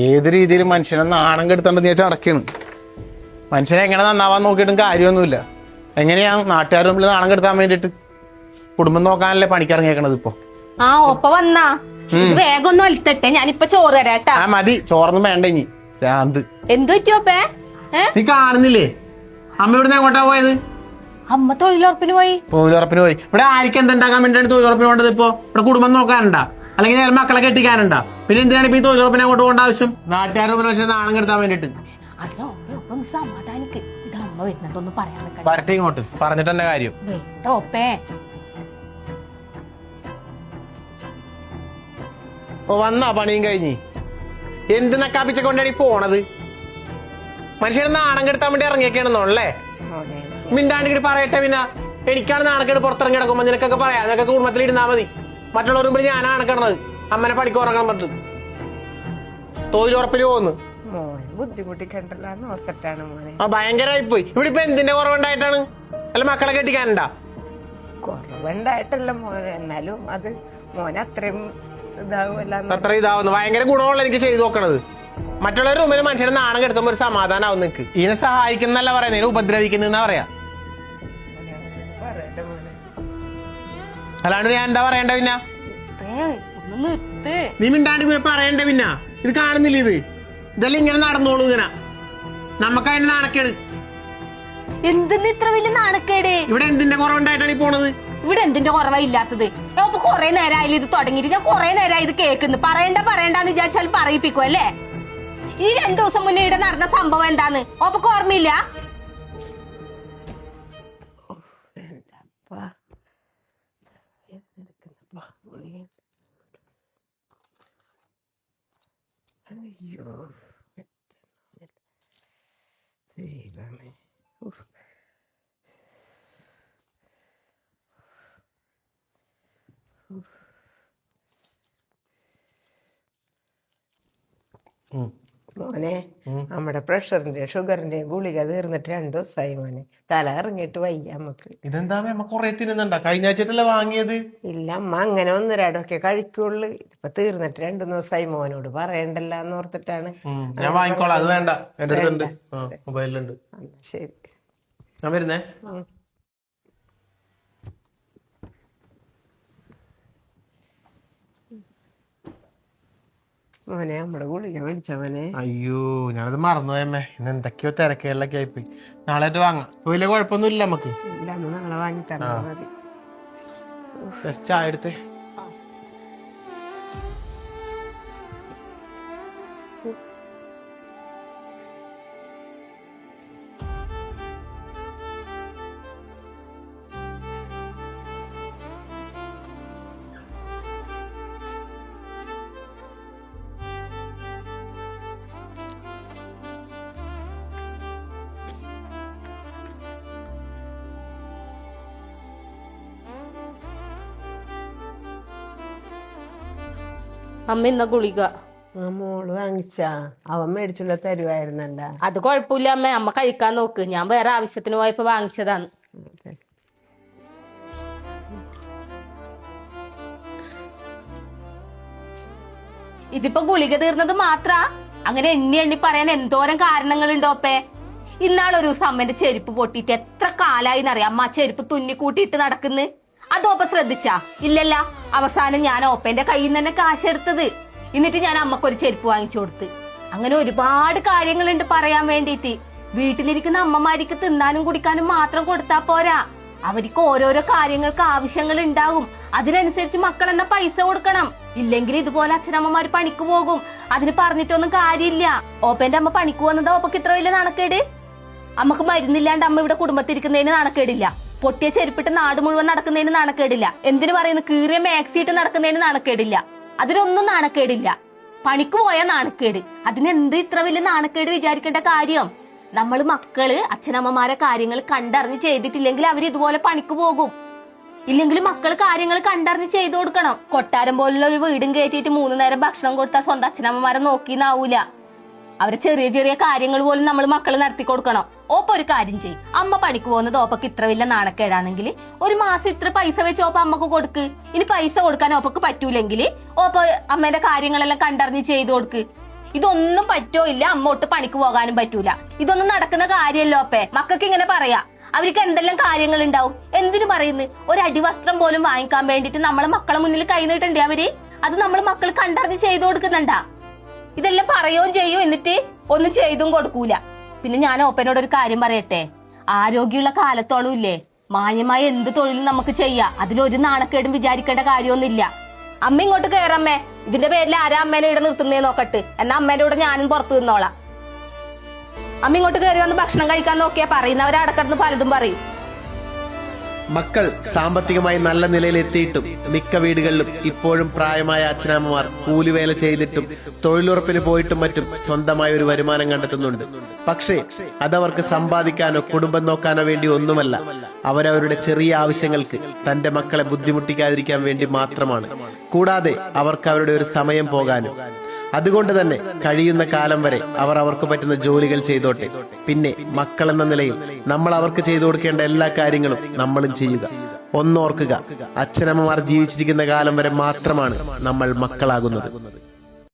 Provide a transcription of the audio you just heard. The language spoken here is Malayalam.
ഏത് രീതിയിൽ മനുഷ്യനെ നാണം കെടുത്തേണ്ടെന്ന് വെച്ചാൽ അടക്കാണ്. മനുഷ്യനെ എങ്ങനെ നന്നാവാൻ നോക്കിയിട്ടും കാര്യമൊന്നുമില്ല. എങ്ങനെയാ നാട്ടുകാരുടെ മുമ്പിൽ നാണം കെടുത്താൻ വേണ്ടിട്ട് കുടുംബം നോക്കാനല്ലേ പണിക്കിറങ്ങിയേക്കണത് ഇപ്പൊ. ആ ഒപ്പ വന്നാ വേഗം ഒന്ന് ഒലിത്തട്ടെ, ഞാനിപ്പൊ ചോറ് തരാട്ടാ. മതി, ചോറൊന്നും വേണ്ട ഇനി. ഭ്രാന്ത്. എന്ത് പറ്റിയോപ്പേ? നീ കാണുന്നില്ലേ അമ്മ ഇവിടുന്ന് എങ്ങോട്ടാ പോയത്? അമ്മ തൊഴിലുറപ്പിന് പോയി. തൊഴിലുറപ്പിന് പോയി. ഇവിടെ ആർക്കും എന്തുണ്ടാക്കാൻ വേണ്ടിയാണ് തൊഴിലുറപ്പിന് പോകേണ്ടത്? ഇപ്പൊ ഇവിടെ കുടുംബം നോക്കാനുണ്ടാ, അല്ലെങ്കിൽ മക്കളെ കെട്ടിക്കാനുണ്ടാ? പിന്നെ എന്തിനാണ് ഇപ്പൊ ഈ തൊഴിലുറപ്പിനെ അങ്ങോട്ട് പോകേണ്ട ആവശ്യം? നാട്ടുകാരുടെ മുന്നിൽ നാണം കെടുത്താൻ വേണ്ടിട്ട്. അതിനൊപ്പം സമാധാനിക്ക്. ഇത് അമ്മ വരുന്നുണ്ടോന്ന് പറയാൻ വരട്ടെ ഇങ്ങോട്ട്, പറഞ്ഞിട്ട് തന്നെ കാര്യം. ഒപ്പേ വന്നാ പണിയും കഴിഞ്ഞ് എന്ത് നക്കാപ്പിച്ച കൊണ്ടാണ് ഈ പോണത്? മനുഷ്യരെ നാണം കെടുത്താൻ വേണ്ടി ഇറങ്ങിയൊക്കെയാണെന്നോളല്ലേ? മിണ്ടാണ്ടിട്ട് പറയട്ടെ. പിന്നെ എനിക്കാണ് നാണക്കേട് പുറത്തിറങ്ങി കിടക്കുമ്പോ നിനക്കൊക്കെ പറയാം. നിനക്കൊക്കെ കുടുംബത്തിൽ ഇരുന്നാ മതി. മറ്റുള്ളവർ മുമ്പിൽ ഞാനാണ് കിടന്നത്. അമ്മനെ പണിക്ക് ഉറങ്ങാൻ പറഞ്ഞു തൊഴിലുറപ്പിന് പോകുന്നു. ബുദ്ധിമുട്ടിക്കണ്ടല്ലോ ഓർത്തിട്ടാണ് മോനെ. ഭയങ്കരമായി പോയി. ഇവിടെ ഇപ്പൊ എന്തിന്റെ കുറവുണ്ടായിട്ടാണ്? അല്ല മക്കളെ കെട്ടിക്കാനുണ്ടാ? കുറവുണ്ടായിട്ടല്ല മോനെ, എന്നാലും അത് മോനെ അത്രയും അത്ര ഇതാവുന്നു. ഭയങ്കര ഗുണമുള്ള എനിക്ക് ചെയ്തു നോക്കണത്. മറ്റുള്ളവരുടെ മുമ്പിൽ മനുഷ്യരെ നാണം കെടുത്തുമ്പോ ഒരു സമാധാനാവും. നിനക്ക് ഇതിനെ സഹായിക്കുന്നല്ല പറയാ, ഇതിനെ ഉപദ്രവിക്കുന്ന പറയാ. അല്ലാണ്ട് ഞാൻ എന്താ പറയണ്ട? പിന്നെ നീ മിണ്ടാണ്ട് പിന്നെ പറയണ്ട. പിന്നെ ഇത് കാണുന്നില്ല? ഇതെല്ലാം ഇങ്ങനെ നടന്നോളൂ. ഇങ്ങനെ നമുക്കതിന് നാണക്കേട്. എന്തിന് ഇത്ര വലിയ നാണക്കേട്? ഇവിടെ എന്തിന്റെ കുറവുണ്ടായിട്ടാണ് ഈ പോണത്? ഇവിടെ എന്തിന്റെ കുറവാ ഇല്ലാത്തത്? അപ്പൊ കൊറേ നേരമായാലും ഇത് തുടങ്ങിയിട്ട്. ഞാൻ കൊറേ നേരമായി ഇത് കേൾക്കുന്നു. പറയണ്ടെന്ന് വിചാരിച്ചാൽ പറയിപ്പിക്കും അല്ലേ? ഈ 2 ദിവസം മുന്നേ ഇവിടെ നടന്ന സംഭവം എന്താന്ന് അപ്പൊ ഓർമ്മയില്ല? മോനെ, നമ്മുടെ പ്രഷറിന്റെ ഷുഗറിന്റെ ഗുളിക തീർന്നിട്ട് 2 ദിവസമായി മോനെ. തല ഇറങ്ങിയിട്ട് വയ്യ നമുക്ക്. ഇതെന്താ അമ്മ കൊറേ തിന്നുന്നുണ്ടാ? കഴിഞ്ഞ ആഴ്ചയല്ലേ വാങ്ങിയത്? ഇല്ല അമ്മ, അങ്ങനെ 1-2 കഴിക്കുള്ളൂ. ഇപ്പൊ തീർന്നിട്ട് 2 ദിവസമായി. മോനോട് പറയണ്ടല്ലോ എന്ന് ഓർത്തിട്ടാണ്. ഞാൻ വാങ്ങിക്കോളാം, അത് വേണ്ട. എന്റെ അടുത്തുണ്ട്, മൊബൈലിലുണ്ട്. ശരി, ഞാൻ വരുന്നേ. മോനെ നമ്മുടെ ഗുളിക മേടിച്ച മോനെ. അയ്യോ, ഞാനത് മറന്നുപോയമ്മേ. ഇന്ന് എന്തൊക്കെയോ തിരക്കുകളിലൊക്കെ ആയിപ്പോയി. നാളെ വാങ്ങാം. വലിയ കുഴപ്പമൊന്നും ഇല്ല നമുക്ക്. ഇല്ല, നാളെ വാങ്ങി തന്നാ മതി. ചായ എടുത്തേ. അമ്മ ഇന്ന ഗുളിക മോള് വാങ്ങിച്ചാ? അവൻ മേടിച്ചുള്ള തരുവായിരുന്നല്ല. അത് കുഴപ്പമില്ല അമ്മ, അമ്മ കഴിക്കാൻ നോക്ക്. ഞാൻ വേറെ ആവശ്യത്തിന് പോയപ്പോ വാങ്ങിച്ചതാണ്. ഇതിപ്പോ ഗുളിക തീർന്നത് മാത്ര? അങ്ങനെ എണ്ണി എണ്ണി പറയാൻ എന്തോരം കാരണങ്ങളുണ്ടോപ്പേ. ഇന്നാളൊരു ദിവസം അമ്മന്റെ ചെരുപ്പ് പൊട്ടിയിട്ട് എത്ര കാലായി എന്നറിയാം അമ്മ ആ ചെരുപ്പ് തുന്നിക്കൂട്ടിയിട്ട് നടക്കുന്നു. അതോപ്പ ശ്രദ്ധിച്ചാ? ഇല്ലല്ല. അവസാനം ഞാൻ ഓപ്പന്റെ കയ്യിൽ നിന്ന് തന്നെ കാശെടുത്തത്. എന്നിട്ട് ഞാൻ അമ്മക്കൊരു ചെരുപ്പ് വാങ്ങിച്ചു കൊടുത്ത്. അങ്ങനെ ഒരുപാട് കാര്യങ്ങളുണ്ട് പറയാൻ വേണ്ടിയിട്ട്. വീട്ടിലിരിക്കുന്ന അമ്മമാർക്ക് തിന്നാനും കുടിക്കാനും മാത്രം കൊടുത്താ പോരാ. അവർക്ക് ഓരോരോ കാര്യങ്ങൾക്ക് ആവശ്യങ്ങൾ ഉണ്ടാകും. അതിനനുസരിച്ച് മക്കൾ എന്ന പൈസ കൊടുക്കണം. ഇല്ലെങ്കിൽ ഇതുപോലെ അച്ഛനമ്മമാര് പണിക്ക് പോകും. അതിന് പറഞ്ഞിട്ടൊന്നും കാര്യമില്ല. ഓപ്പന്റെ അമ്മ പണിക്ക് പോകുന്നത് ഓപ്പക്ക് ഇത്ര വലിയ നാണക്കേട്? അമ്മക്ക് മരുന്നില്ലാണ്ട് അമ്മ ഇവിടെ കുടുംബത്തിരിക്കുന്നതിന് നാണക്കേടില്ല. പൊട്ടിയ ചെരുപ്പിട്ട് നാട് മുഴുവൻ നടക്കുന്നതിന് നാണക്കേടില്ല. എന്തിനു പറയുന്നു, കീറിയ മാക്സി ഇട്ട് നടക്കുന്നതിന് നാണക്കേടില്ല. അതിനൊന്നും നാണക്കേടില്ല. പണിക്ക് പോയ നാണക്കേട്. അതിനെന്ത് ഇത്ര വലിയ നാണക്കേട് വിചാരിക്കേണ്ട കാര്യം? നമ്മൾ മക്കള് അച്ഛനമ്മമാരെ കാര്യങ്ങൾ കണ്ടറിഞ്ഞ് ചെയ്തിട്ടില്ലെങ്കിൽ അവർ ഇതുപോലെ പണിക്ക് പോകും. ഇല്ലെങ്കിൽ മക്കൾ കാര്യങ്ങൾ കണ്ടറിഞ്ഞ് ചെയ്തു കൊടുക്കണം. കൊട്ടാരം പോലുള്ള ഒരു വീടും കയറ്റിയിട്ട് 3 നേരം ഭക്ഷണം കൊടുത്താൽ സ്വന്തം അച്ഛനമ്മമാരെ നോക്കിന്നാവൂല. അവരെ ചെറിയ ചെറിയ കാര്യങ്ങൾ പോലും നമ്മൾ മക്കള് നടത്തി കൊടുക്കണം. ഓപ്പ ഒരു കാര്യം ചെയ്യും, അമ്മ പണിക്ക് പോകുന്നത് ഓപ്പക്ക് ഇത്ര വലിയ നാണക്കേടാണെങ്കിൽ 1 മാസം ഇത്ര പൈസ വെച്ച് ഓപ്പ അമ്മക്ക് കൊടുക്ക്. ഇനി പൈസ കൊടുക്കാൻ ഓപ്പക്ക് പറ്റൂലെങ്കിൽ ഓപ്പ അമ്മേന്റെ കാര്യങ്ങളെല്ലാം കണ്ടറിഞ്ഞ് ചെയ്തു കൊടുക്ക്. ഇതൊന്നും പറ്റോ ഇല്ല, അമ്മോട്ട് പണിക്ക് പോകാനും പറ്റൂല. ഇതൊന്നും നടക്കുന്ന കാര്യമല്ലോ അപ്പേ. മക്കൾക്ക് ഇങ്ങനെ പറയാ, അവർക്ക് എന്തെല്ലാം കാര്യങ്ങൾ ഉണ്ടാവും. എന്തിനു പറയുന്നു? ഒരു അടിവസ്ത്രം പോലും വാങ്ങിക്കാൻ വേണ്ടിട്ട് നമ്മളെ മക്കളെ മുന്നിൽ കൈ നീട്ടണ്ടേ അവര്? അത് നമ്മൾ മക്കൾ കണ്ടറിഞ്ഞ് ചെയ്തു കൊടുക്കുന്നുണ്ടാ? ഇതെല്ലാം പറയുകയും ചെയ്യും, എന്നിട്ട് ഒന്നും ചെയ്തും കൊടുക്കൂല. പിന്നെ ഞാൻ ഓപ്പനോട് ഒരു കാര്യം പറയട്ടെ, ആരോഗ്യമുള്ള കാലത്തോളം ഇല്ലേ മാന്യമായ എന്ത് തൊഴിലും നമുക്ക് ചെയ്യാം. അതിലൊരു നാണക്കേടും വിചാരിക്കേണ്ട കാര്യമൊന്നുമില്ല. അമ്മ ഇങ്ങോട്ട് കയറമ്മേ. ഇതിന്റെ പേരിൽ ആരാ അമ്മേനെ ഇവിടെ നിർത്തുന്നേ നോക്കട്ട്. എന്നാ അമ്മേന്റെ കൂടെ ഞാനും പുറത്തു നിന്നോളാം. അമ്മ ഇങ്ങോട്ട് കയറി വന്ന് ഭക്ഷണം കഴിക്കാൻ നോക്കിയാ പറയുന്നവരെ അടക്കടന്ന് പലതും പറയും. മക്കൾ സാമ്പത്തികമായി നല്ല നിലയിൽ എത്തിയിട്ടും മിക്ക വീടുകളിലും ഇപ്പോഴും പ്രായമായ അച്ഛനമ്മമാർ കൂലിവേല ചെയ്തിട്ടും തൊഴിലുറപ്പിന് പോയിട്ടും മറ്റും സ്വന്തമായ ഒരു വരുമാനം കണ്ടെത്തുന്നുണ്ട്. പക്ഷേ അതവർക്ക് സമ്പാദിക്കാനോ കുടുംബം നോക്കാനോ വേണ്ടി ഒന്നുമല്ല. അവരവരുടെ ചെറിയ ആവശ്യങ്ങൾക്ക് തന്റെ മക്കളെ ബുദ്ധിമുട്ടിക്കാതിരിക്കാൻ വേണ്ടി മാത്രമാണ്. കൂടാതെ അവർക്ക് അവരുടെ ഒരു സമയം പോകാനും. അതുകൊണ്ട് തന്നെ കഴിയുന്ന കാലം വരെ അവർ അവർക്ക് പറ്റുന്ന ജോലികൾ ചെയ്തോട്ടെ. പിന്നെ മക്കൾ എന്ന നിലയിൽ നമ്മൾ അവർക്ക് ചെയ്തു കൊടുക്കേണ്ട എല്ലാ കാര്യങ്ങളും നമ്മളും ചെയ്യുക. ഒന്നോർക്കുക, അച്ഛനമ്മമാർ ജീവിച്ചിരിക്കുന്ന കാലം വരെ മാത്രമാണ് നമ്മൾ മക്കളാകുന്നത്.